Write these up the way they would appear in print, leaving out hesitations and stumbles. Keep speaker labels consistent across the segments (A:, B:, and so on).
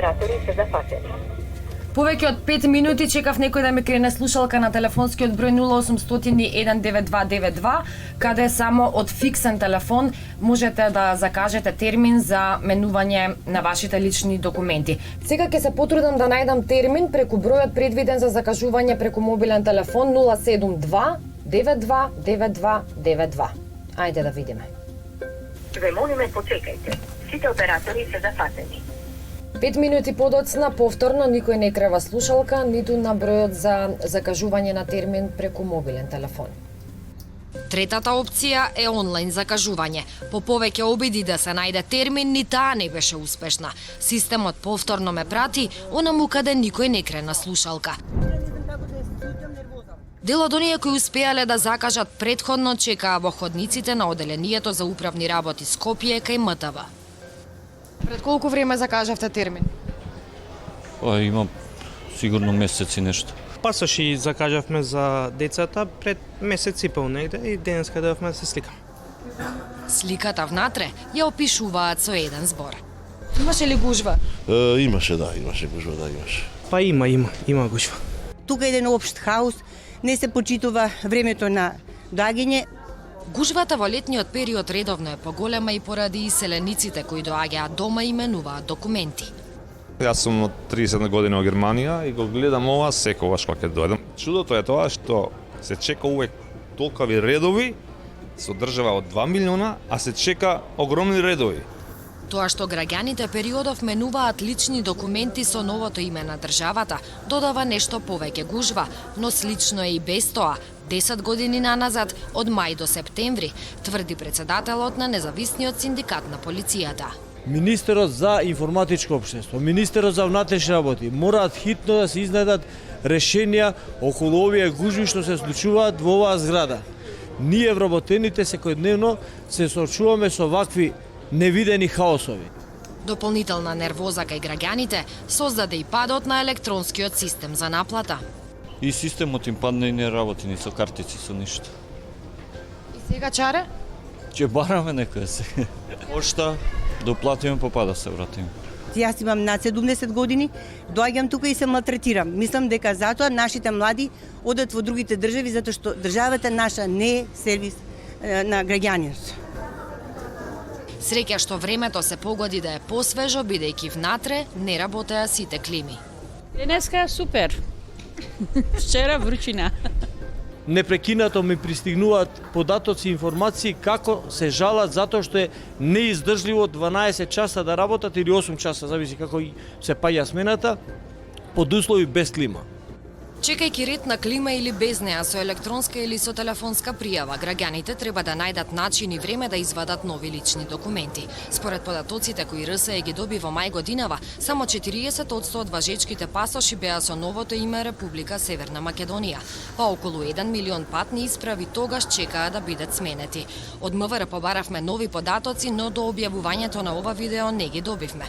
A: оператори се зафатени.
B: Повеќе од 5 минути чекав некој да ми крене слушалка на телефонскиот број 0800-19292, каде само од фиксен телефон можете да закажете термин за менување на вашите лични документи. Сега ќе се потрудам да најдам термин преку бројот предвиден за закажување преку мобилен телефон 072 92 92 92. Ајде да видиме.
A: Ве молиме почекајте. Сите оператори се зафатени.
B: 5 минути подоцна, повторно никој не крева слушалка, ниту на бројот за закажување на термин преку мобилен телефон.
C: Третата опција е онлайн закажување. По повеќе обиди да се најде термин, ни таа не беше успешна. Системот повторно ме прати онаму каде никој не крена слушалка. Дел од оние кои успеале да закажат претходно чекаа во ходниците на оделението за управни работи Скопје кај МТВ.
B: Пред колку време закажавте термин?
D: Има сигурно месеци нешто.
E: Пасоши закажавме за децата пред месец и пол негде и денеска давме да се сликам.
C: Сликата внатре ја опишуваат со еден збор.
B: Имаше ли гужва?
F: Имаше гужва, имаше.
E: Па има гужва.
G: Тука е еден општ хаос, не се почитува времето на доаѓање.
C: Гужвата во летниот период редовно е поголема и поради иселениците кои доаѓаат дома и менуваат документи.
H: Јас сум од 30 години во Германија и го гледам ова секогаш кога ќе дојдам. Чудото е тоа што се чека увек толкави редови со држава од 2 милиона, а се чека огромни редови.
C: Тоа што граѓаните периодов менуваат лични документи со новото име на државата, додава нешто повеќе гужва, но слично е и без тоа. 10 години наназад, од мај до септември, тврди председателот на независниот синдикат на полицијата.
I: Министерот за информатичко општество, Министерот за внатрешни работи мораат хитно да се изнајдат решенија околу овие гужви што се случуваат во оваа зграда. Ние вработените секојдневно се соочуваме со вакви невидени хаосови.
C: Дополнителна нервоза кај граѓаните создаде и падот на електронскиот систем за наплата.
D: И системот им падна и не работи ни со картици, со ништо.
B: И сега чаре?
D: Ќе бараме некоја се. Пошта, доплатиме, попада се вратиме.
G: Јас имам над 70 години, доаѓам тука и се малтретирам. Мислам дека затоа нашите млади одат во другите држави, затоа што државата наша не е сервис на граѓаните.
C: Среќа што времето се погоди да е посвежо, бидејќи внатре не работеа сите клими.
J: Денеска е супер. Вчера вручина.
I: Непрекинато ми пристигнуваат податоци и информации како се жалат затоа што е неиздржливо 12 часа да работат или 8 часа, зависи како се паѓа смената, под услови без клима.
C: Чекајќи ред на клима или без неа, со електронска или со телефонска пријава, граѓаните треба да најдат начин и време да извадат нови лични документи. Според податоците кои РСЕ ги доби во мај годинава, само 40% од важечките пасоши беа со новото име Република Северна Македонија, па околу 1 милион патни исправи тогаш чекаа да бидат сменети. Од МВР побаравме нови податоци, но до објавувањето на ова видео не ги добивме.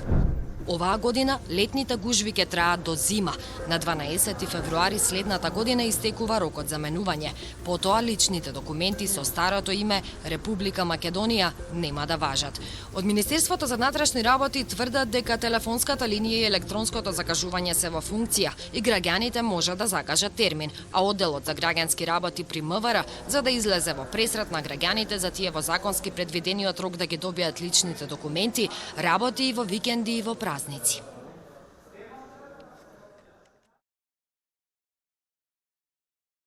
C: Оваа година летните гужви ќе траат до зима. На 12 февруари следната година истекува рокот за менување. Потоа личните документи со старото име Република Македонија нема да важат. Од Министерството за внатрешни работи тврдат дека телефонската линија и електронското закажување се во функција и граѓаните можат да закажат термин, а одделот за граѓански работи при МВР за да излезе во пресрет на граѓаните за тие во законски предвидениот рок да ги добијат личните документи, работи и во викенди и во празници.